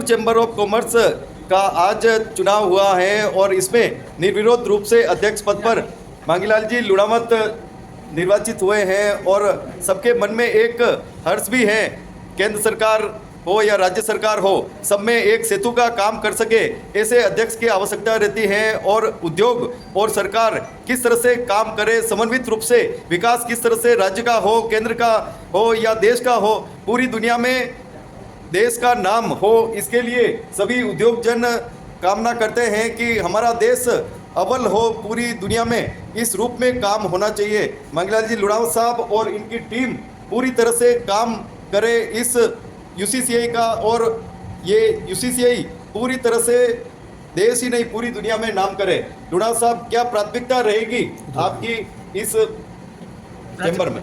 Jaipur chamber of commerce का आज चुनाव हुआ है और इसमें निर्विरोध रूप से अध्यक्ष पद पर मांगीलाल जी लुणावत निर्वाचित हुए हैं और सबके मन में एक हर्ष भी है। केंद्र सरकार हो या राज्य सरकार हो, सब में एक सेतु का काम कर सके ऐसे अध्यक्ष की आवश्यकता रहती है और उद्योग और सरकार किस तरह से काम करे, समन्वित रूप से विकास किस तरह से राज्य का हो, केंद्र का हो या देश का हो, पूरी दुनिया में देश का नाम हो, इसके लिए सभी उद्योग जन कामना करते हैं कि हमारा देश अव्वल हो पूरी दुनिया में, इस रूप में काम होना चाहिए। मांगीलाल जी लुणावत साहब और इनकी टीम पूरी तरह से काम करे इस यूसीसीआई का, और ये यूसीसीआई पूरी तरह से देश ही नहीं पूरी दुनिया में नाम करे। लुणावत साहब, क्या प्राथमिकता रहेगी आपकी इस चैम्बर में?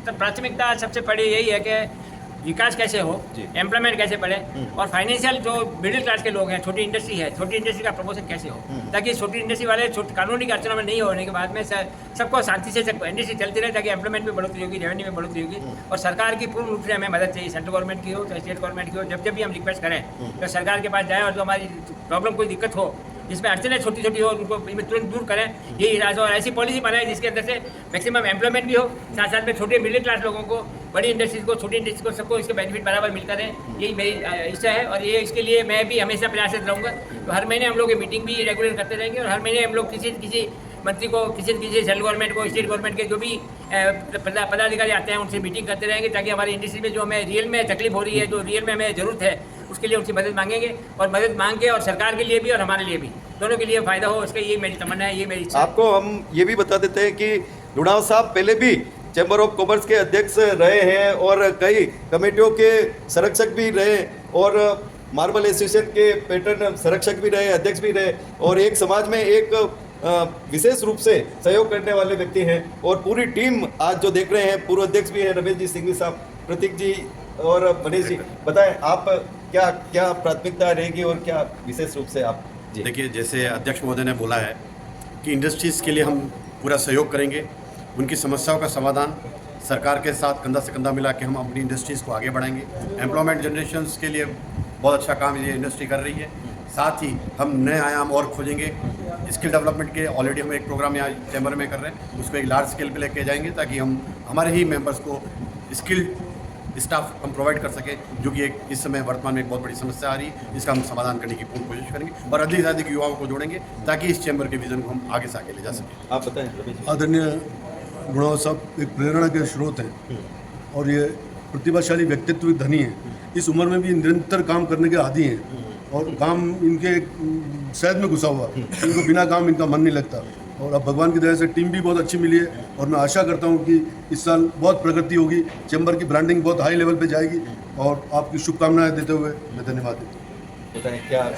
प्राथमिकता सबसे बड़ी यही है कि विकास कैसे हो, एम्प्लॉयमेंट कैसे बढ़े और फाइनेंशियल जो मिडिल क्लास के लोग हैं, छोटी इंडस्ट्री है, छोटी इंडस्ट्री का प्रमोशन कैसे हो, ताकि छोटी इंडस्ट्री वाले कानूनी अड़चनों में नहीं होने के बाद में सबको शांति से इंडस्ट्री चलती रहे, ताकि एम्प्लॉयमेंट में बढ़ोतरी होगी, रेवेन्यू में बढ़ोतरी होगी। और सरकार की पूर्ण रूप से हमें मदद चाहिए, सेंट्रल गवर्नमेंट की हो चाहे स्टेट गवर्नमेंट की हो। जब भी हम रिक्वेस्ट करें तो सरकार के पास जाए और जो हमारी प्रॉब्लम कोई दिक्कत हो, जिसमें अड़चनें छोटी छोटी हो, उनको तुरंत दूर करें, यही इरादा। और ऐसी पॉलिसी बनाए जिसके अंदर से मैक्सिमम एम्प्लॉयमेंट भी हो, साथ साथ में छोटे मिडिल क्लास लोगों को, बड़ी इंडस्ट्रीज को, छोटी इंडस्ट्रीज को, सबको इसके बेनिफिट बराबर मिलता रहे, यही मेरी इच्छा है। और ये इसके लिए मैं भी हमेशा प्रयासरत रहूँगा। तो हर महीने हम लोग ये मीटिंग भी रेगुलर करते रहेंगे और हर महीने हम लोग किसी मंत्री को, किसी सेंट्रल गवर्नमेंट को, स्टेट गवर्नमेंट के जो भी पदाधिकारी आते हैं उनसे मीटिंग करते रहेंगे, ताकि हमारी इंडस्ट्री में जो हमें रियल में तकलीफ हो रही है, जो रियल में हमें ज़रूरत है, उसके लिए उनकी मदद मांगेंगे। और मदद मांग के और सरकार के लिए भी और हमारे लिए भी, दोनों के लिए फ़ायदा हो, उसका ये मेरी तमन्ना है, ये मेरी इच्छा है। आपको हम ये भी बता देते हैं कि लुणावत साहब पहले भी चैम्बर ऑफ कॉमर्स के अध्यक्ष रहे हैं और कई कमेटियों के संरक्षक भी रहे और मार्बल एसोसिएशन के पैटर्न संरक्षक भी रहे, अध्यक्ष भी रहे, और एक समाज में एक विशेष रूप से सहयोग करने वाले व्यक्ति हैं। और पूरी टीम आज जो देख रहे हैं, पूर्व अध्यक्ष भी हैं रमेश जी सिंघवी साहब, प्रतीक जी और मनीष जी, बताएं आप क्या क्या प्राथमिकता रहेगी और क्या विशेष रूप से आप? देखिए, जैसे अध्यक्ष महोदय ने बोला है कि इंडस्ट्रीज़ के लिए हम पूरा सहयोग करेंगे, उनकी समस्याओं का समाधान सरकार के साथ कंधा से कंधा मिला के हम अपनी इंडस्ट्रीज़ को आगे बढ़ाएंगे। एम्प्लॉयमेंट जनरेशन्स के लिए बहुत अच्छा काम ये इंडस्ट्री कर रही है। साथ ही हम नए आयाम और खोजेंगे स्किल डेवलपमेंट के। ऑलरेडी हम एक प्रोग्राम यहाँ चैम्बर में कर रहे हैं, उसको एक लार्ज स्केल पे लेके जाएंगे, ताकि हम हमारे ही मेंबर्स को स्किल्ड स्टाफ हम प्रोवाइड कर सकें, जो कि एक इस समय वर्तमान में एक बहुत बड़ी समस्या आ रही है। इसका हम समाधान करने की पूर्ण कोशिश करेंगे और अधिक से अधिक युवाओं को जोड़ेंगे, ताकि इस चैम्बर के विजन को हम आगे से आगे ले जा सकें। आप बताएं। आदरणीय लुणावत साहब एक प्रेरणा के स्रोत हैं और ये प्रतिभाशाली व्यक्तित्व धनी हैं। इस उम्र में भी निरंतर काम करने के आदी हैं और काम इनके शहद में घुसा हुआ, इनको बिना काम इनका मन नहीं लगता। और अब भगवान की दया से टीम भी बहुत अच्छी मिली है और मैं आशा करता हूं कि इस साल बहुत प्रगति होगी, चैम्बर की ब्रांडिंग बहुत हाई लेवल पे जाएगी। और आपकी शुभकामनाएं देते हुए मैं धन्यवाद देता हूँ। बताएं क्या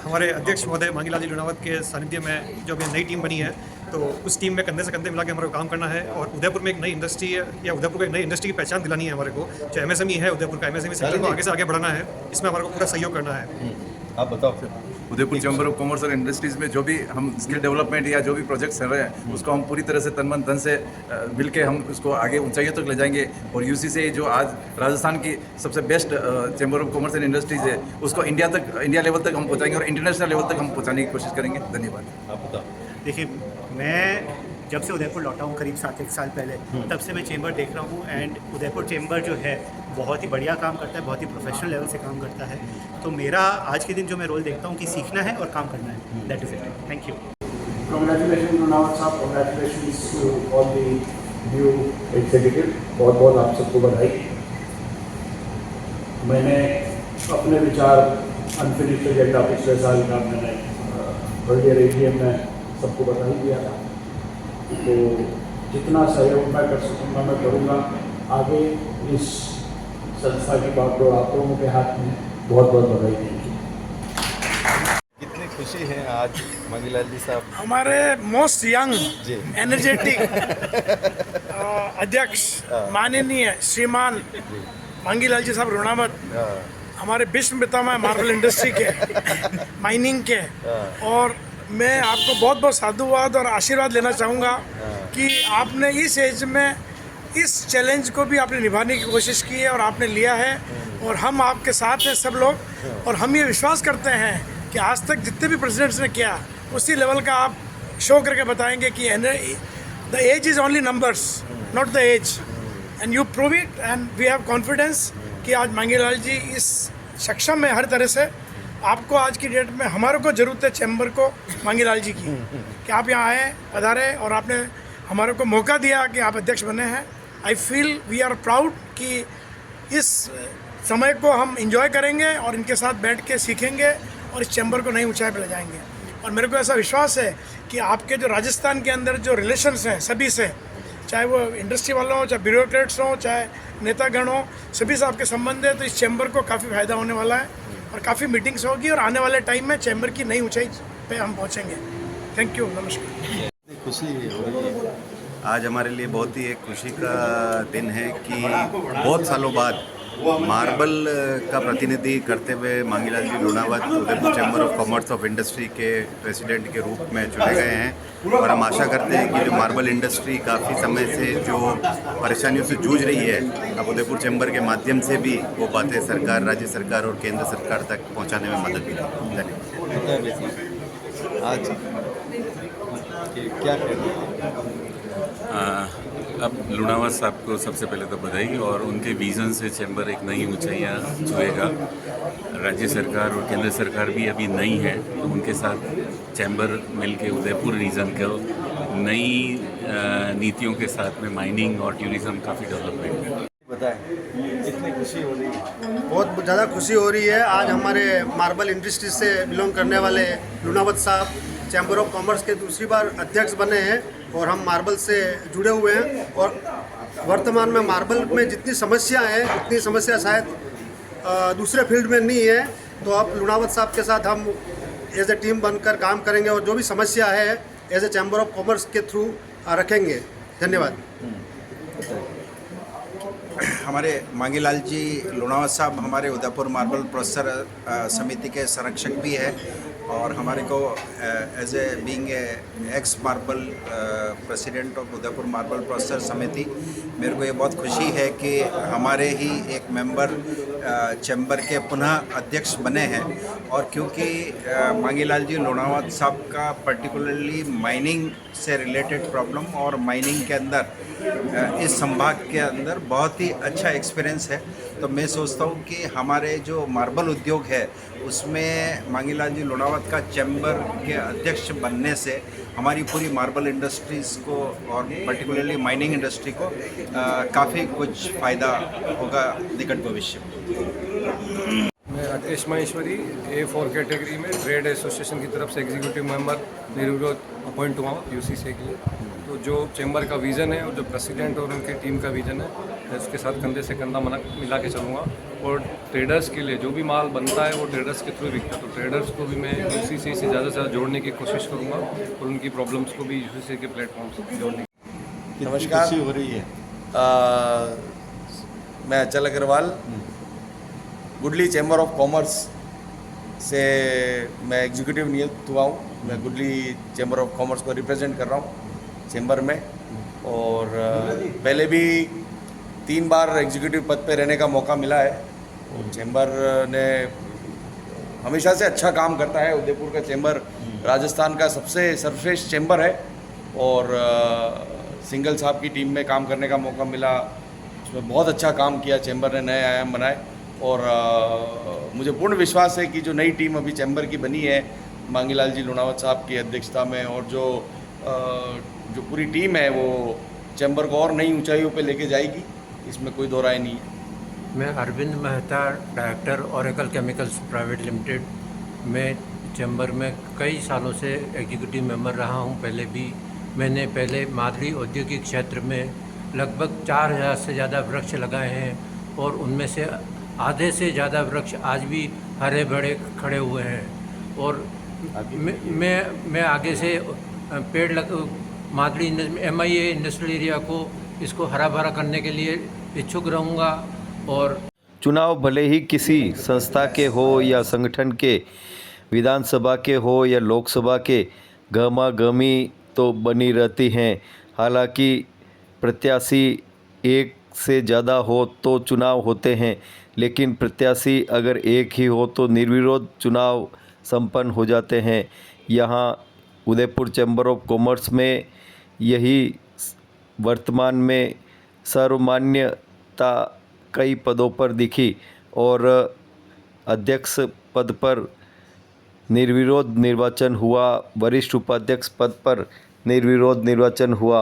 हमारे अध्यक्ष महोदय मांगीलाल जी लुणावत के सानिध्य में जो अभी नई टीम बनी है, तो उस टीम में कंधे से कंधे मिला के हमारे को काम करना है और उदयपुर में एक नई इंडस्ट्री है, या उदयपुर को एक नई इंडस्ट्री की पहचान दिलानी है हमारे को। जो एमएसएमई है, उदयपुर का एमएसएमई सेक्टर को आगे से आगे बढ़ाना है, इसमें हमारे को पूरा सहयोग करना है। आप बताओ फिर। उदयपुर चैम्बर ऑफ कॉमर्स और इंडस्ट्रीज़ में जो भी हम स्किल डेवलपमेंट या जो भी प्रोजेक्ट्स कर रहे हैं, उसको हम पूरी तरह से तन मन धन से मिल के हम उसको आगे ऊंचाइयों तक ले जाएंगे। और यूसीसीआई जो आज राजस्थान की सबसे best chamber of commerce and industries है, उसको इंडिया लेवल तक हम पहुँचाएंगे और इंटरनेशनल लेवल तक हम पहुँचाने की कोशिश करेंगे। धन्यवाद। आप बताओ। देखिए, मैं जब से उदयपुर लौटा हूँ करीब 7-1 साल पहले, तब से मैं चैम्बर देख रहा हूँ एंड उदयपुर चैम्बर जो है बहुत ही बढ़िया काम करता है, बहुत ही प्रोफेशनल लेवल से काम करता है। तो मेरा आज के दिन जो मैं रोल देखता हूँ कि सीखना है और काम करना है। That is it. Thank you. Congratulations Lunawat साहब, congratulations to all the new executive। बहुत बहुत आप सबको बधाई। मैंने अपने विचार अनफिनिश्ड एजेंडा पिछले साल का मैंने अर्लियर एजीएम में सबको बता ही दिया था। तो जितना सहयोग मैं कर सकूँगा मैं करूँगा। आगे इस संस्था की बागडोर आप लोगों के हाथ में। बहुत बहुत बधाई देंगे। कितनी खुशी है आज मांगीलाल जी साहब, हमारे मोस्ट यंग एनर्जेटिक अध्यक्ष माननीय श्रीमान मांगीलाल जी साहब लुणावत, हमारे विश्व पितामह मार्बल इंडस्ट्री के, माइनिंग के। और मैं आपको बहुत बहुत साधुवाद और आशीर्वाद लेना चाहूँगा कि आपने इस एज में इस चैलेंज को भी आपने निभाने की कोशिश की है और आपने लिया है, और हम आपके साथ हैं सब लोग। और हम ये विश्वास करते हैं कि आज तक जितने भी प्रेसिडेंट्स ने किया उसी लेवल का आप शो करके बताएंगे कि the age is only numbers, not the age, and you prove it, and we have confidence कि आज मांगीलाल जी इस सक्षम है हर तरह से। आपको आज की डेट में हमारे को ज़रूरत है चैम्बर को, मांगीलाल जी की, कि आप यहाँ आए, पधारे, और आपने हमारे को मौका दिया कि आप अध्यक्ष बने हैं। I feel we are proud कि इस समय को हम इंजॉय करेंगे और इनके साथ बैठ के सीखेंगे और इस चैम्बर को नई ऊंचाई पर ले जाएंगे। और मेरे को ऐसा विश्वास है कि आपके जो राजस्थान के अंदर जो रिलेशंस हैं सभी से, चाहे वो इंडस्ट्री वालों हो, चाहे ब्यूरोक्रेट्स हों, चाहे नेतागण हों, सभी से आपके संबंध है, तो इस चैम्बर को काफ़ी फ़ायदा होने वाला है और काफ़ी मीटिंग्स होगी और आने वाले टाइम में चैम्बर की नई ऊंचाई पे हम पहुंचेंगे। थैंक यू, नमस्कार। खुशी हो रही है। आज हमारे लिए बहुत ही एक खुशी का दिन है कि बहुत सालों बाद मार्बल का प्रतिनिधि करते हुए Mangilal ji Lunawat Udaipur chamber of commerce of industry के प्रेसिडेंट के रूप में चुने गए हैं। और हम आशा करते हैं कि जो मार्बल इंडस्ट्री काफ़ी समय से जो परेशानियों से जूझ रही है, अब उदयपुर चैम्बर के माध्यम से भी वो बातें सरकार, राज्य सरकार और केंद्र सरकार तक पहुंचाने में मदद मिलेगी। धन्यवाद। आज क्या कहना अब लुणावत साहब को सबसे पहले तो बधाई, और उनके विज़न से चैम्बर एक नई ऊंचाइयाँ छुएगा। राज्य सरकार और केंद्र सरकार भी अभी नई है, तो उनके साथ चैम्बर मिलके उदयपुर रीजन को नई नीतियों के साथ में माइनिंग और टूरिज़्म काफ़ी डेवलपमेंट है। बताएं, इतनी खुशी हो रही है। बहुत ज़्यादा खुशी हो रही है। आज हमारे मार्बल इंडस्ट्री से बिलोंग करने वाले लुणावत साहब चैम्बर ऑफ कॉमर्स के दूसरी बार अध्यक्ष बने हैं और हम मार्बल से जुड़े हुए हैं। और वर्तमान में मार्बल में जितनी समस्या है उतनी समस्या शायद दूसरे फील्ड में नहीं है। तो अब लुणावत साहब के साथ हम एज ए टीम बनकर काम करेंगे और जो भी समस्या है as a chamber of commerce के थ्रू रखेंगे। धन्यवाद। हमारे मांगीलाल जी लुणावत साहब हमारे उदयपुर मार्बल प्रोसेसर समिति के संरक्षक भी है, और हमारे को as a being ex marble president of Udaipur marble processor समिति, मेरे को ये बहुत खुशी है कि हमारे ही एक मेंबर चैम्बर के पुनः अध्यक्ष बने हैं। और क्योंकि मांगीलाल जी लुणावत साहब का पर्टिकुलरली माइनिंग से रिलेटेड प्रॉब्लम और माइनिंग के अंदर इस संभाग के अंदर बहुत ही अच्छा एक्सपीरियंस है, तो मैं सोचता हूँ कि हमारे जो मार्बल उद्योग है उसमें मांगीलाल जी लुणावत का चैम्बर के अध्यक्ष बनने से हमारी पूरी मार्बल इंडस्ट्रीज़ को और पर्टिकुलरली माइनिंग इंडस्ट्री को काफ़ी कुछ फ़ायदा होगा निकट भविष्य में। मैं राकेश माहेश्वरी A4 कैटेगरी में ट्रेड एसोसिएशन की तरफ से एग्जीक्यूटिव मेंबर निर्विरोध अपॉइंट हुआ हूँ यूसीसी के लिए। तो जो चैम्बर का विज़न है और जो प्रेसिडेंट और उनकी टीम का विज़न है, मैं इसके साथ कंधे से कंधा मिला के चलूँगा। और ट्रेडर्स के लिए जो भी माल बनता है वो ट्रेडर्स के थ्रू बिकता है, तो ट्रेडर्स को भी मैं यूसीसी से ज़्यादा से ज़्यादा जोड़ने की कोशिश करूँगा और उनकी प्रॉब्लम्स को भी यूसीसी के प्लेटफॉर्म से जोड़ने की। नमस्कार। खुशी हो रही है। मैं अचल Agarwal goodly chamber of commerce से मैं एग्जीक्यूटिव नियुक्त हुआ हूँ। मैं गुडली चैम्बर ऑफ कॉमर्स को रिप्रेजेंट कर रहा हूँ चैम्बर में, और पहले भी 3 बार एग्जीक्यूटिव पद पे रहने का मौका मिला है। और चैम्बर ने हमेशा से अच्छा काम करता है। उदयपुर का चैम्बर राजस्थान का सबसे सर्वश्रेष्ठ चैम्बर है, और सिंगल साहब की टीम में काम करने का मौका मिला, उसमें बहुत अच्छा काम किया चैम्बर ने, नए आयाम बनाए। और मुझे पूर्ण विश्वास है कि जो नई टीम अभी चैम्बर की बनी है मांगीलाल जी लुणावत साहब की अध्यक्षता में, और जो पूरी टीम है वो चैम्बर को और नई ऊंचाइयों पे लेके जाएगी, इसमें कोई दो राय नहीं है। मैं Arvind Mehta, director Oracle Chemicals private limited में चैम्बर में कई सालों से एग्जीक्यूटिव मेंबर रहा हूं। मैंने पहले मादरी औद्योगिक क्षेत्र में लगभग 4000 से ज़्यादा वृक्ष लगाए हैं, और उनमें से आधे से ज़्यादा वृक्ष आज भी हरे भरे खड़े हुए हैं। और मैं आगे से पेड़ मादरी MIA इंडस्ट्रियल एरिया को इसको हरा भरा करने के लिए इच्छुक रहूँगा। और चुनाव भले ही किसी संस्था के हो या संगठन के, विधानसभा के हो या लोकसभा के, गहमा गहमी तो बनी रहती हैं। हालांकि प्रत्याशी एक से ज़्यादा हो तो चुनाव होते हैं, लेकिन प्रत्याशी अगर एक ही हो तो निर्विरोध चुनाव संपन्न हो जाते हैं। यहाँ उदयपुर चैम्बर ऑफ कॉमर्स में यही वर्तमान में सर्वमान्यता कई पदों पर दिखी और अध्यक्ष पद पर निर्विरोध निर्वाचन हुआ, वरिष्ठ उपाध्यक्ष पद पर निर्विरोध निर्वाचन हुआ,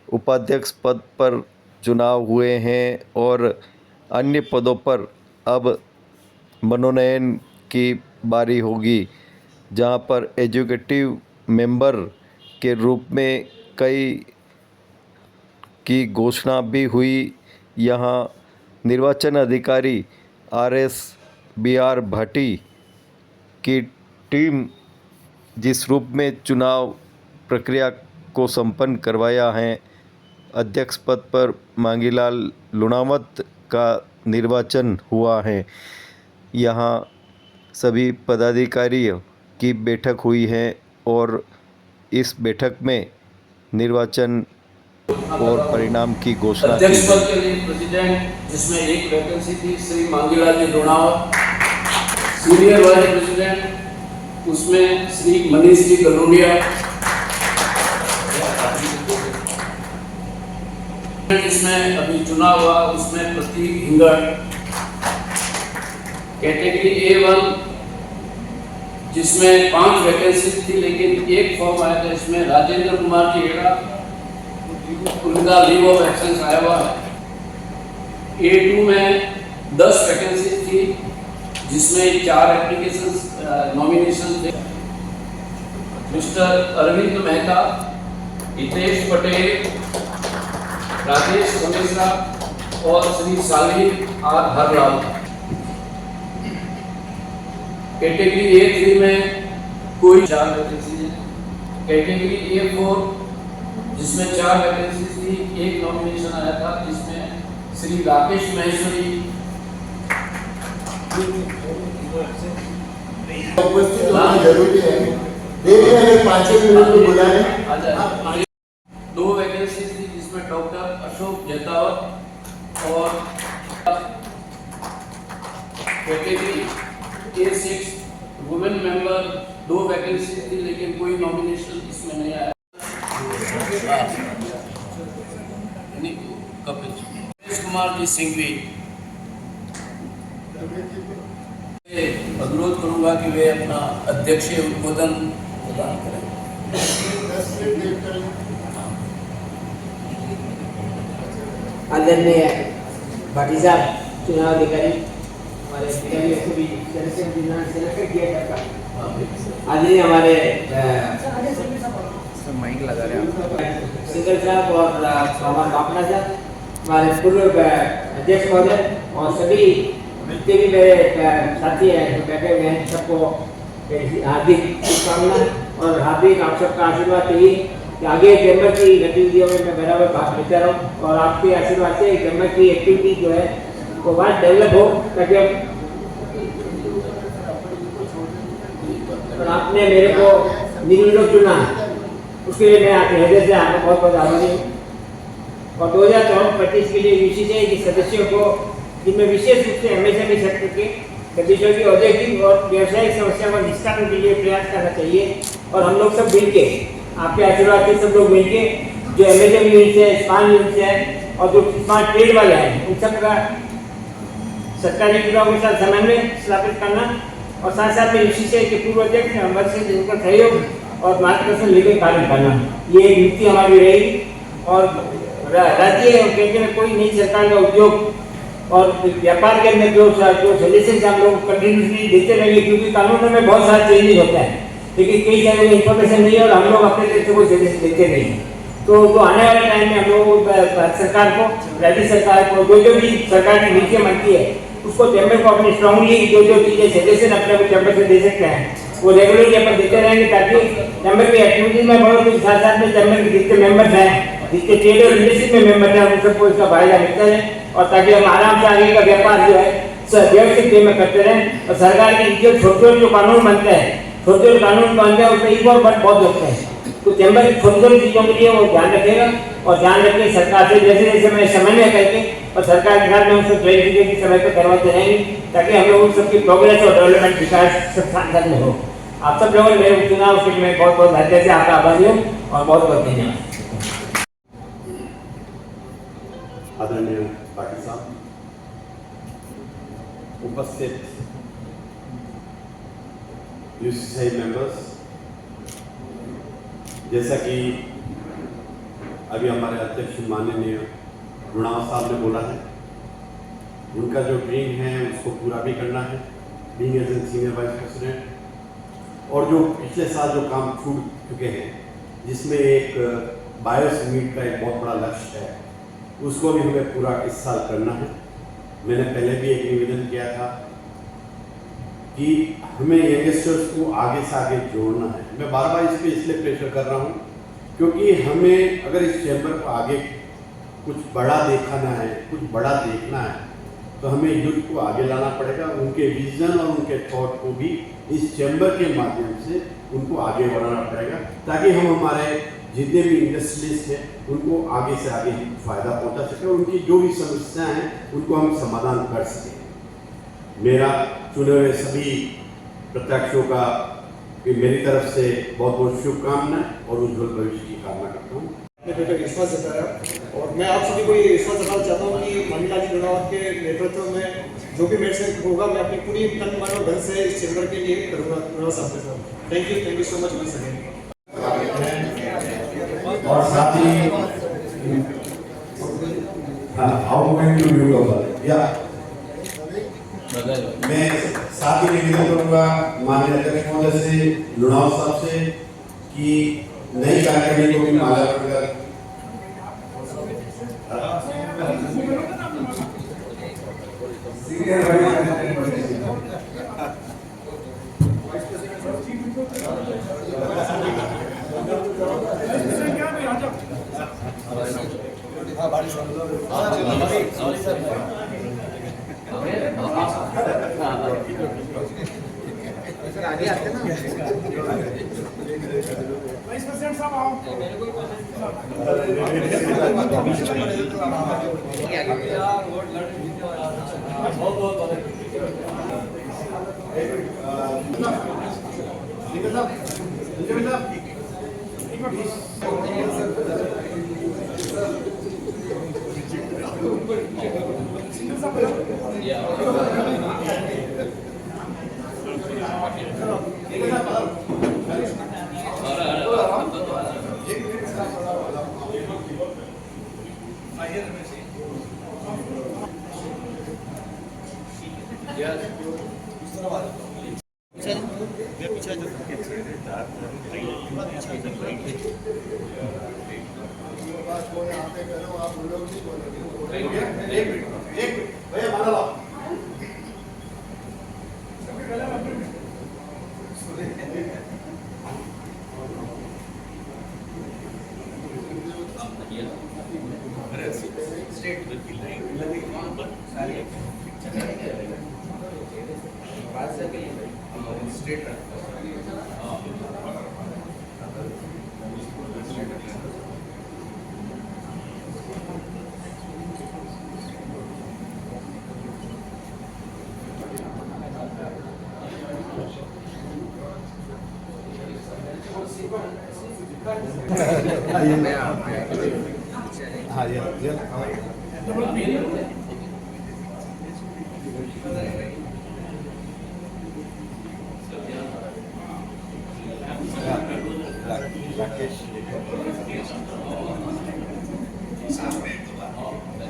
उपाध्यक्ष पद पर चुनाव हुए हैं और अन्य पदों पर अब मनोनयन की बारी होगी, जहां पर एग्जीक्यूटिव मेंबर के रूप में कई की घोषणा भी हुई। यहां निर्वाचन अधिकारी RS भाटी की टीम जिस रूप में चुनाव प्रक्रिया को संपन्न करवाया है, अध्यक्ष पद पर मांगीलाल लुणावत का निर्वाचन हुआ है। यहाँ सभी पदाधिकारियों की बैठक हुई है और इस बैठक में निर्वाचन और परिणाम की घोषणा की अध्यक्ष पद के लिए प्रेसिडेंट जिसमें एक वैकेंसी थी Shri Mangilal ji Lunawat, senior vice president उसमें श्री मनीष जी गलोनिया, जिसमें अभी चुनाव हुआ उसमें प्रतीक हिंगड़, कैटेगरी A1 जिसमें 5 वैकेंसी थी लेकिन एक फॉर्म आया था, इसमें राजेंद्र कुमार जी हेड़ा, उनका लीव ऑफ एब्सेंस आया हुआ है। A2 में 10 वैकेंसी थी जिसमें 4 एप्लीकेशन नॉमिनेशन थे। मिस्टर अरविंद मेहता, हितेश पटेल, राजेश मिश्रा और श्री सालिम आर हरलाल। कैटेगरी A3 में कोई 4 वैकेंसी है। कैटेगरी A4 जिसमें 4 वैकेंसी थी, एक नॉमिनेशन आया था जिसमें श्री राकेश महेश्वरी उपस्थित होना जरूरी है। देखिए हमें 5 मिनट में बुलाएं। 2 वैकेंसी थी जिसमें डॉक्टर अशोक जैतावत और category A6 women member 2 vacancy थी लेकिन कोई नॉमिनेशन इसमें नहीं आया। कपिल कुमार जी सिंघवी, अनुरोध करूंगा कि वे अपना अध्यक्षीय उद्बोधन प्रदान करें। आदरणीय भाटी साहब, चुनाव अधिकारी हमारे को भी सिलेक्ट किया जाता है। आदरणीय हमारे माइक लगा रहे हैं सिंगर साहब और हमारे बापना साहब, हमारे पूर्व अध्यक्ष महोदय और सभी जितने भी मेरे साथी हैं जो बैठे हुए हैं, सबको हार्दिक शुभकामनाएं और हार्दिक आप सबका आशीर्वाद चाहिए कि आगे चैम्बर की गतिविधियों में मैं बराबर भाग लेता रहूँ और आपके आशीर्वाद से चैम्बर की एक्टिविटी जो है वो बहुत डेवलप हो, ताकि आपने मेरे को निर्विरोध चुना, उसके लिए मैं आपके हृदय से आपको बहुत बहुत आभारी हूँ। और 2024-25 के लिए UCCI के सदस्यों को, जिनमें विशेष रूप से MSME सेक्टर के गतिविधियों की औद्योगिक और व्यावसायिक समस्या पर निष्ठान के लिए प्रयास करना चाहिए और हम लोग सब मिल के आपके आशीर्वाद से सब लोग मिल के जो MSME यूनिट है, स्मार्ट यूनिट है और जो स्मार्ट ट्रेड वाले हैं, उन सब का सरकारी विभागों के साथ समन्वय स्थापित करना और साथ साथ में UCCI के पूर्व अध्यक्ष हमारे से उनका सहयोग और मार्गदर्शन लेकर कार्य करना, ये एक नीति हमारी रहेगी। और राज्य और केंद्र में कोई नई सरकार का उद्योग और व्यापार के अंदर जो सजेशन हम लोग कंटिन्यूसली देते रहेंगे, क्योंकि कानूनों में बहुत सारा चेंजेस होता है लेकिन कई जगह इन्फॉर्मेशन नहीं है और हम लोग अपने तरफ से कोई सजेशन देते नहीं हैं। तो आने वाले टाइम में हम लोग सरकार को, राज्य सरकार को, जो भी सरकार की नीतियाँ बनती है उसको चैम्बर को अपनी स्ट्रांगली जो चीज़ें सजेशन अपने चैम्बर से दे सकते हैं वो रेगुलरली अपन देते रहेंगे, ताकि चैम्बर की एक्टिविटीज में बहुत कुछ साथ साथ में चैम्बर के जितने मेंबर्स हैं, जितने ट्रेड और इंडस्ट्री में मेंबर हैं, उन सबको इसका फायदा मिलता है और ताकि हम आराम से आगे का व्यापार जो है व्यवस्थित वे में करते रहें। और सरकार की जो छोटे छोटे जो कानून बनते हैं, छोटे छोटे कानून बनते हैं उसमें एक और बहुत होते हैं तो चैम्बर की छोटी छोटी चीज़ों के लिए वो ध्यान रखेगा और ध्यान रख के सरकार से जैसे जैसे मैं समन्वय करके और सरकार के साथ में उसको क्लैरिफिकेशन समय पर करवाते रहेंगे ताकि हम लोग उन सबकी प्रोग्रेस और डेवलपमेंट विकास सब साथ में हो। आप सब लोगों ने मेरे चुनाव के लिए बहुत बहुत हृदय से आपका आभारी हूँ और बहुत बहुत धन्यवाद। आदरणीय पाटिल साहब, उपस्थित यूसीसी मेंबर्स, जैसा कि अभी हमारे अध्यक्ष माननीय लुणावत साहब ने बोला है, उनका जो ड्रीम है उसको पूरा भी करना है being as a senior vice president, और जो पिछले साल जो काम छूट चुके हैं जिसमें एक बायोसिमिट का एक बहुत बड़ा लक्ष्य है, उसको भी हमें पूरा इस साल करना है। मैंने पहले भी एक निवेदन किया था कि हमें यंगस्टर्स को आगे से आगे जोड़ना है। मैं बार बार इस पर इसलिए प्रेशर कर रहा हूँ क्योंकि हमें अगर इस चैम्बर को आगे कुछ बड़ा दिखाना है, कुछ बड़ा देखना है, तो हमें यूथ को आगे लाना पड़ेगा। उनके विजन और उनके थॉट को भी इस चैम्बर के माध्यम से उनको आगे बढ़ाना पड़ेगा ताकि हम हमारे जितने भी इंडस्ट्रीज हैं उनको आगे से आगे फ़ायदा पहुंचा सकें और उनकी जो भी समस्याएं हैं उनको हम समाधान कर सकें। मेरा चुने हुए सभी प्रत्याशियों का मेरी तरफ से बहुत बहुत शुभकामनाएं और उज्जवल भविष्य की कामना करता हूँ। मेरे पे विश्वास जताया और मैं आप सभी को ये विश्वास जताना चाहता हूँ कि मांगीलाल जी लुणावत के नेतृत्व में जो भी मेरे से होगा मैं अपनी पूरी तन मन और धन से इस चैम्बर के लिए करूँगा। लुणावत साहब के साथ thank you so much once again. और साथ ही मैं साथ ही निवेदन करूँगा माननीय अध्यक्ष महोदय से, लुणावत साहब से कि नई कार्यकारिणी को भी माला कर आगे आते ना वाइस प्रेसिडेंट साहब आओ। हाँ ये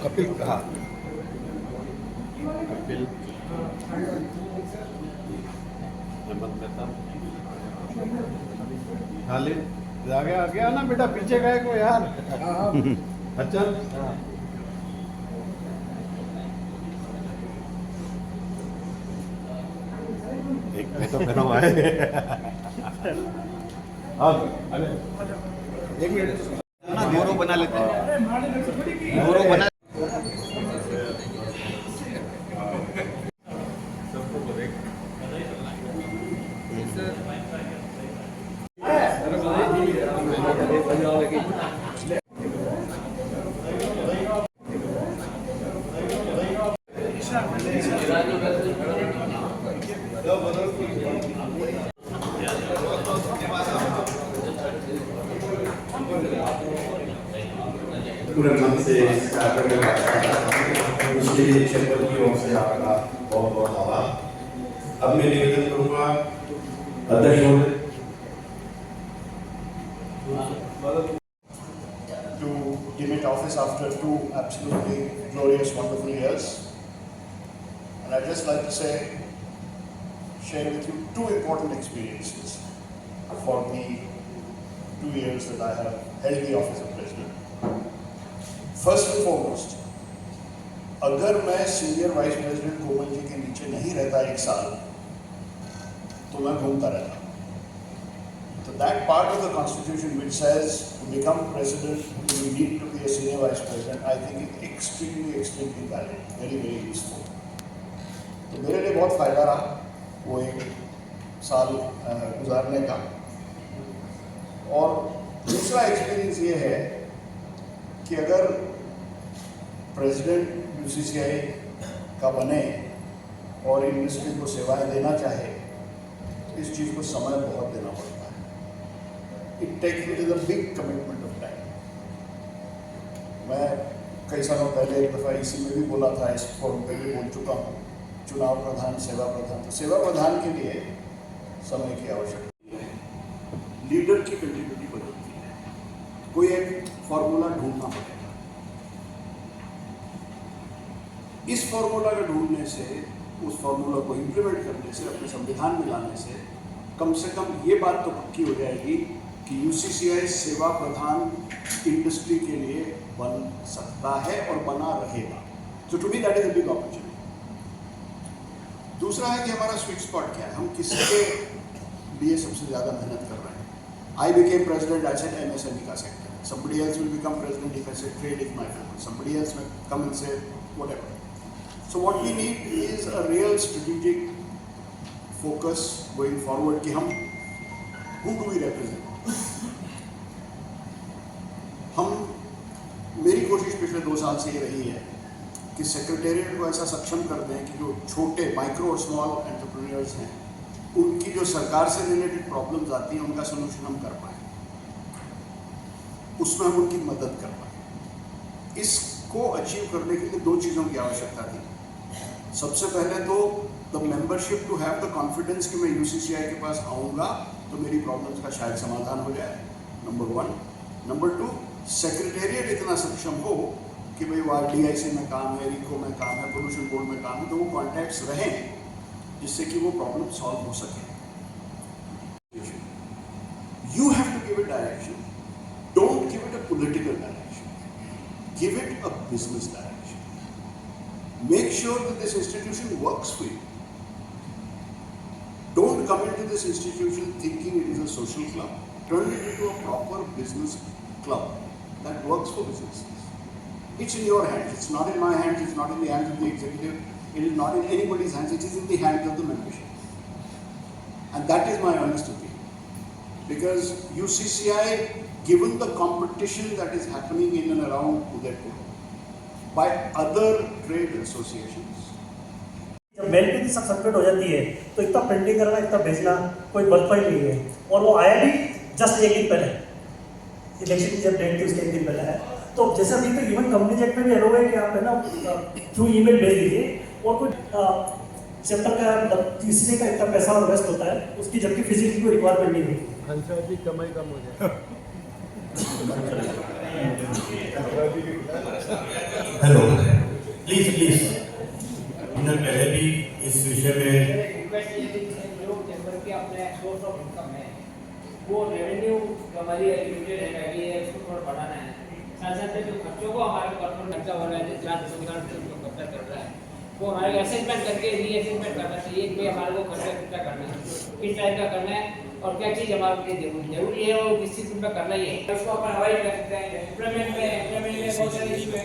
कपिल कहा कपिल हेमंत मेहता खालिद आगे आ गया ना बेटा, पीछे गए को यार। अच्छा एक पे तो बना हुआ है। अब एक मिनट ना गोरो बना लेते हैं, गोरो बना पूरे मन से इस कार्यक्रम में भाग उसके लिए चैम्बर की ओर से आपका बहुत बहुत आभार। अब मैं निवेदन करूँगा अध्यक्ष महोदय to dimit office after 2 absolutely glorious, wonderful years. And I'd just like to share with you 2 important experiences for the 2 years that I have held the office of president. First and foremost, अगर मैं senior vice president Komal ji के नीचे नहीं रहता 1 साल तो मैं घूमता रहता। So that part of the constitution which says to become president you need to be a senior vice president, I think it's extremely valid, very useful. तो मेरे लिए बहुत फायदा रहा वो 1 साल गुजारने का। और दूसरा एक्सपीरियंस ये है कि अगर प्रेसिडेंट यूसीसीआई का बने और इंडस्ट्री को सेवाएं देना चाहे तो इस चीज़ को समय बहुत देना पड़ता है। It takes a big commitment of time. मैं कई सालों पहले एक दफ़ा इसी में भी बोला था, इस फोरम पे भी बोल चुका हूँ, चुनाव प्रधान सेवा प्रधान। तो सेवा प्रधान के लिए समय की आवश्यकता है, लीडर की कंटिन्यूटी बदलती है, कोई एक फॉर्मूला ढूंढना पड़ेगा। इस फॉर्मूला को ढूंढने से, उस फॉर्मूला को इम्प्लीमेंट करने से, अपने संविधान में लाने से कम ये बात तो पक्की हो जाएगी कि यूसीसीआई सेवा प्रधान इंडस्ट्री के लिए बन सकता है और बना रहेगा। So to me that is a big opportunity. दूसरा है कि हमारा स्वीट स्पॉट क्या है, हम किसके लिए सबसे ज़्यादा मेहनत कर रहे हैं। I became president, I said MSME का sector, somebody else will become president if I say trade is my focus, somebody else may come and say whatever. So what we need is a real strategic focus going forward कि हम who do we represent? मेरी कोशिश पिछले 2 साल से ये रही है कि सेक्रेटेरिएट को ऐसा सक्षम कर दें कि जो छोटे माइक्रो और स्मॉल एंटरप्रेन्योर्स हैं उनकी जो सरकार से रिलेटेड प्रॉब्लम्स आती हैं उनका सोल्यूशन हम कर पाएँ, उसमें हम उनकी मदद कर पाएँ। इसको अचीव करने के लिए 2 चीज़ों की आवश्यकता थी। सबसे पहले तो the membership to have the confidence कि मैं यूसीसीआई के पास आऊँगा तो मेरी प्रॉब्लम्स का शायद समाधान हो जाए, नंबर 1। नंबर 2, सेक्रेटेरिएट इतना सक्षम हो कि भाई वो डीआईसी में काम है, रिको में काम है, पोल्यूशन बोर्ड में काम है, तो वो कॉन्टैक्ट्स रहें जिससे कि वो प्रॉब्लम सॉल्व हो सके। You have to give it direction, don't give it a political direction, give it a business direction. Make sure that this institution works for you. Don't come into this institution thinking it is a social club. Turn it into a proper business club that works for businesses. It's in your hands. It's not in my hands. It's not in the hands of the executive. It is not in anybody's hands. It is in the hands of the membership. And that is my honest opinion. Because UCCI, given the competition that is happening in and around Udaipur by other trade associations, जब mail पे भी सब submit हो जाती है तो इतना printing करना, इतना भेजना कोई बर्फाई नहीं है। और वो आया भी जस्ट 1 दिन पहले, इलेक्शन की जब डेट थी उसके 1 दिन पहले है। तो जैसे अभी तो इवन कंपनी चेक में भी अलाउ है कि आप है ना थ्रू ईमेल भेज दीजिए, और कोई चैप्टर का तीसरे का इतना पैसा इन्वेस्ट होता है उसकी, जबकि फिजिकली कोई रिक्वायरमेंट नहीं होती। कमाई कम हो जाए। हेलो, प्लीज हमने पहले भी इस विषय में वो रेवेन्यू हमारी लिमिटेड है, पहले है उसको थोड़ा बढ़ाना है। साथ साथ जो खर्चों को हमारे कॉर्पोरेट खर्चा हो रहा है, जिस लाख उनको खर्चा कर रहा है वो हमारे असेसमेंट करके रीअसेसमेंट करना चाहिए कि हमारे को खर्चा कितना करना है, किस टाइप का करना है और क्या चीज़ हमारे लिए जरूरी है और किस चीज़ में करना ही है। उसको अपन अवॉइड कर सकते हैं। एम्प्लॉयमेंट में बहुत सारे इशू है,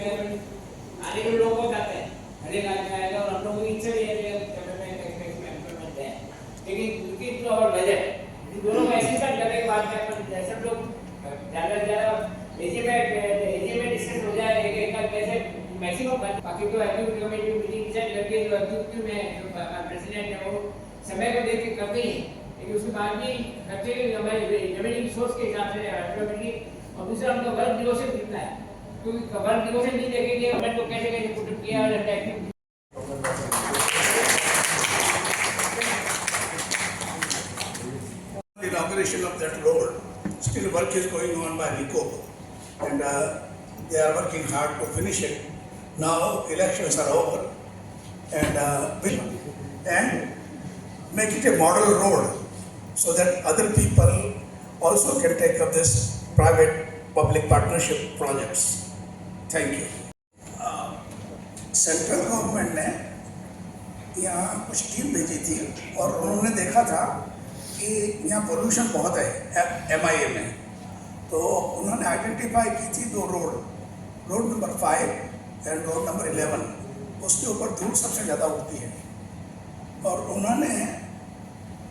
आने के लोग हो जाते हैं, हर एक आदमी आएगा और हम लोगों की इच्छा भी है कि एम्प्लॉयमेंट है, लेकिन उनकी और बजट दोनों को ऐसे करने के बाद में जैसे लोग ज़्यादा से ज़्यादा एजे में डिस्कस हो जाए, एक कैसे मैक्सिमम बाकी तो एक्टिविटी कमेटी मीटिंग डिसाइड करके जो एक्टिविटी में प्रेसिडेंट है वो समय को देख के करते ही, लेकिन उसके बाद भी खर्चे हमारे रेवेन्यू सोर्स के हिसाब से और दूसरा उनका वर्क डिवोशन कितना है, क्योंकि गवर्नमेंट डिवोशन नहीं देखेंगे गवर्नमेंट को कैसे कैसे पुट किया जाता है। The inauguration of that road, still work is going on by RICO, and they are working hard to finish it. Now elections are over, and make it a model road so that other people also can take up this private-public partnership projects. Thank you. Central government ने यहाँ कुछ team भेजी थी और उन्होंने देखा था कि यहाँ पोल्यूशन बहुत है MIA में, तो उन्होंने आइडेंटिफाई की थी दो road number 5 and road number 11, उसके ऊपर धूल सबसे ज़्यादा उठती है। और उन्होंने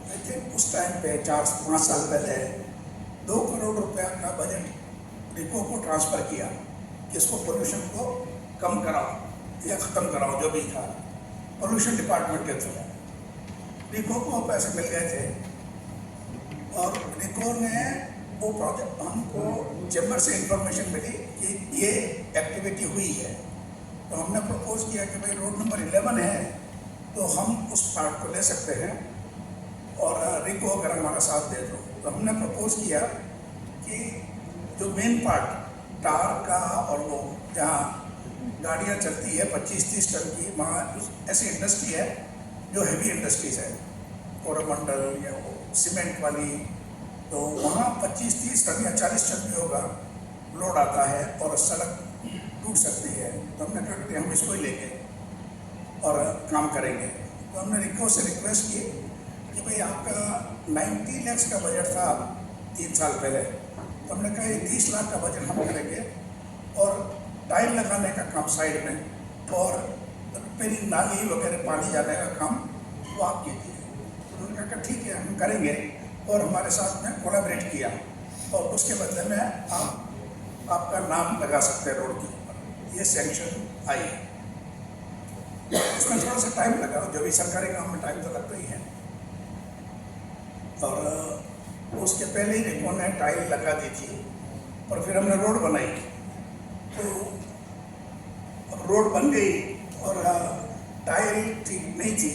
आई थिंक उस टाइम पे 4-5 साल पहले 2 करोड़ रुपया का बजट रिको को ट्रांसफ़र किया कि इसको पोल्यूशन को कम कराओ या ख़त्म कराओ, जो भी था पोल्यूशन डिपार्टमेंट के थ्रू। रिको को पैसे मिल गए थे और रिको ने वो प्रोजेक्ट, हमको चैम्बर से इंफॉर्मेशन मिली कि ये एक्टिविटी हुई है, तो हमने प्रपोज किया कि भाई रोड नंबर 11 है तो हम उस पार्ट को ले सकते हैं और रिको अगर हमारा साथ दे तो हमने प्रपोज किया कि जो मेन पार्ट टार का और वो जहाँ गाड़ियाँ चलती है 25-30 टन की, वहाँ ऐसी इंडस्ट्री है जो हैवी इंडस्ट्रीज है, कोरोमंडल या वो सीमेंट वाली, तो वहाँ 25-30 टन या 40 टन भी होगा लोड आता है और सड़क टूट सकती है। तो हमने कहा कि हम इसको ही लेंगे और काम करेंगे। तो हमने रिको से रिक्वेस्ट की कि भाई आपका 90 लाख का बजट था 3 साल पहले, तो हमने कहा ये 30 लाख का बजट हम करेंगे और टाइल लगाने का काम साइड में और रिपेयरिंग नाली वगैरह पानी जाने का काम वो आप कीजिए। तो उन्होंने कहा ठीक है हम करेंगे और हमारे साथ में कोलैबोरेट किया और उसके बदले में आप आपका नाम लगा सकते हैं रोड के ऊपर। ये सैंक्शन आई, इसमें थोड़ा सा टाइम लगा, जो भी सरकारी काम में टाइम तो लगता ही है। और उसके पहले ही रिको ने टाइल लगा दी थी और फिर हमने रोड बनाई, तो अब रोड बन गई और टाइल ठीक नहीं थी,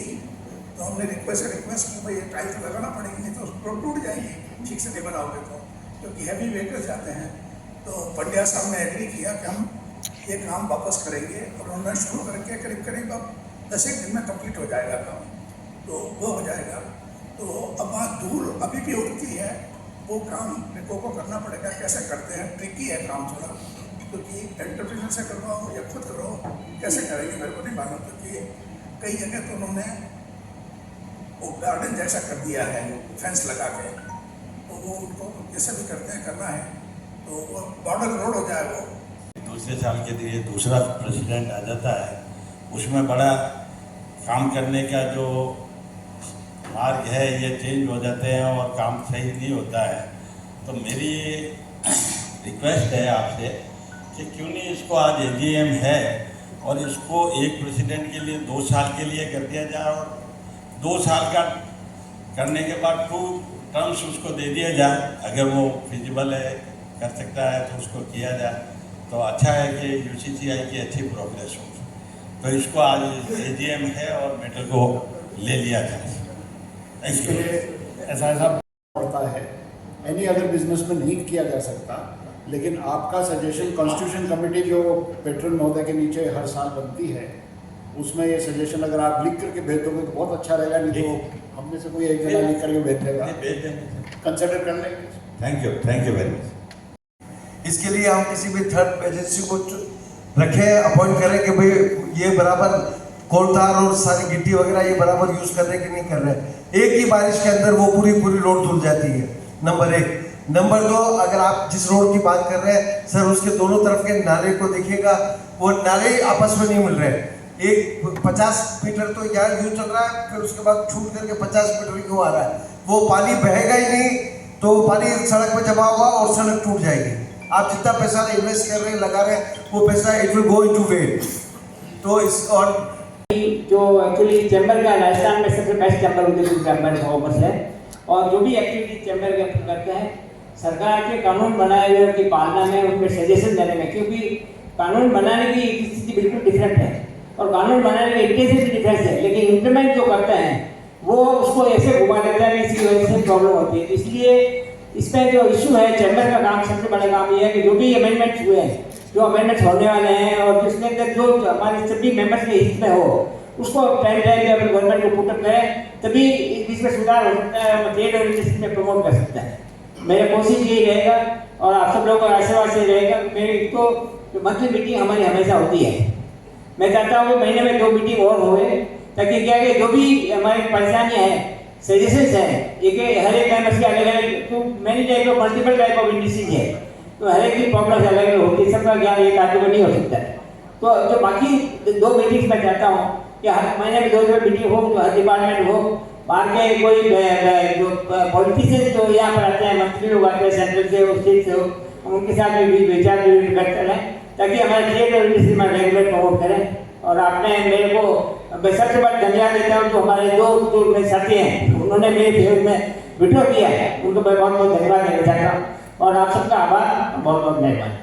तो हमने रिक्वेस्ट की भाई ये टाइल तो लगाना पड़ेगी, नहीं तो रोड टूट जाएगी ठीक से नहीं बनाओगे तो, क्योंकि हैवी व्हीकल्स जाते हैं। तो पंड्या साहब ने एग्री किया कि हम ये काम वापस करेंगे और उन्होंने शुरू करके करीब अब 10 दिन में कंप्लीट हो जाएगा काम, तो वो हो जाएगा। तो अब वहाँ धूल अभी भी उड़ती है, वो काम रिको को करना पड़ेगा। कैसे करते हैं, ट्रिकी है काम थोड़ा, क्योंकि एंटरप्रेन्योर से करवाओ या खुद करो, कैसे करेंगे मेरे को नहीं मालूम, क्योंकि कई जगह तो उन्होंने वो गार्डन जैसा कर दिया है फेंस लगा के, तो वो उनको जैसे भी करते हैं करना है, तो वो मॉडल रोड हो जाए। वो दूसरे साल के लिए दूसरा प्रेसिडेंट आ जाता है, उसमें बड़ा काम करने का जो मार्ग है ये चेंज हो जाते हैं और काम सही नहीं होता है। तो मेरी रिक्वेस्ट है आपसे कि क्यों नहीं इसको आज AGM है और इसको एक प्रेसिडेंट के लिए 2 साल के लिए कर दिया जाए और 2 साल का करने के बाद 2 टर्म्स उसको दे दिया जाए। अगर वो फिजिबल है, कर सकता है तो उसको किया जाए, तो अच्छा है कि UCCI की अच्छी प्रोग्रेस हो। तो इसको आज AGM है और मैटर को ले लिया जाए। इसके लिए ऐसा पड़ता है, एनी अदर बिजनेस में नहीं किया जा सकता, लेकिन आपका सजेशन कॉन्स्टिट्यूशन कमेटी जो पेट्रन महोदय के नीचे हर साल बनती है, उसमें ये सजेशन अगर आप लिख करके भेज दोगे तो बहुत अच्छा रहेगा, नहीं तो हमने से कोई एक जना लिख करके भेज देगा, कंसिडर कर लेंगे। Thank you very much. इसके लिए हम किसी भी थर्ड एजेंसी को रखें, अपॉइंट करें कि भाई ये बराबर कोलतार और सारी गिट्टी वगैरह ये बराबर यूज कर रहे हैं कि नहीं कर रहे हैं। एक ही बारिश के अंदर वो पूरी रोड धुल जाती है, नंबर 1। नंबर 2, अगर आप जिस रोड की बात कर रहे हैं सर, उसके दोनों तरफ के नाले को देखिएगा, वो नाले आपस में नहीं मिल रहे। एक 50 मीटर तो यहाँ यूज चल रहा है, फिर उसके बाद छूट करके 50 मीटर क्यों आ रहा है, वो पानी बहेगा ही नहीं, तो पानी सड़क पर जमा होगा और सड़क टूट जाएगी। आप जितना पैसा इन्वेस्ट कर रहे हैं, लगा रहे हैं, वो पैसा it will go into waste. तो इस और जो एक्चुअली चैम्बर का राजस्थान में सबसे best chamber Udaipur chamber commerce है, और जो भी एक्टिविटी चैम्बर के करते हैं, सरकार के कानून बनाए हुए उनकी पालना में, उनमें सजेशन देने में, क्योंकि कानून बनाने की स्थिति बिल्कुल डिफरेंट है और कानून बनाने के इंटेंशन भी डिफरेंस है, लेकिन इम्प्लीमेंट जो करते हैं वो उसको ऐसे घुमा देता है कि इसकी वजह से प्रॉब्लम होती है। इसलिए इसमें जो इशू है, चैम्बर का काम सबसे बड़ा काम ये है कि जो भी अमेंडमेंट्स हुए हैं, जो अमेंडमेंट्स होने वाले हैं और जिसके अंदर जो हमारे सभी मेंबर्स के हित में हो उसको टाइम पे अपने गवर्नमेंट को पुटअप करें, तभी इसमें सुधार हो सकता है और ट्रेड और इंडस्ट्री में प्रमोट कर सकता है। मेरा कोशिश यही रहेगा और आप सब लोगों का आशीर्वाद से रहेगा। मेरी तो मंथली मीटिंग हमारी हमेशा होती है, मैं चाहता हूँ कि महीने में 2 मीटिंग और होए, ताकि क्या है जो भी हमारी परेशानियाँ हैं, सजेशंस हैं, एक हर एक मेंबर्स के अलग अलग, तो many type of multiple type of industries है, तो हर एक की प्रॉब्लम्स अलग अलग होती है, सबका ज्ञान एक आदमी में नहीं हो सकता है। तो जो बाकी 2 मीटिंग्स मैं चाहता हूँ कि हर महीने में 2 मीटिंग हो, जो हर डिपार्टमेंट हो, बाहर के कोई जो पॉलिटिशियन जो यहाँ पर आते हैं, मंत्री लोग आते हैं सेंट्रल से और स्टेट से हो, हम उनके साथ भी विचार करते रहें ताकि हमारे ट्रेड और इंडस्ट्री में रेगुलर प्रमोट करें। और आपने मेरे को मैं सबसे बड़ा धन्यवाद देता हूँ, जो हमारे जो मेरे साथी हैं उन्होंने मेरे फेवर में विड्रॉ किया है, उनको मैं बहुत बहुत धन्यवाद देना चाहता हूँ और आप सबका आभार, बहुत बहुत मेहरबानी।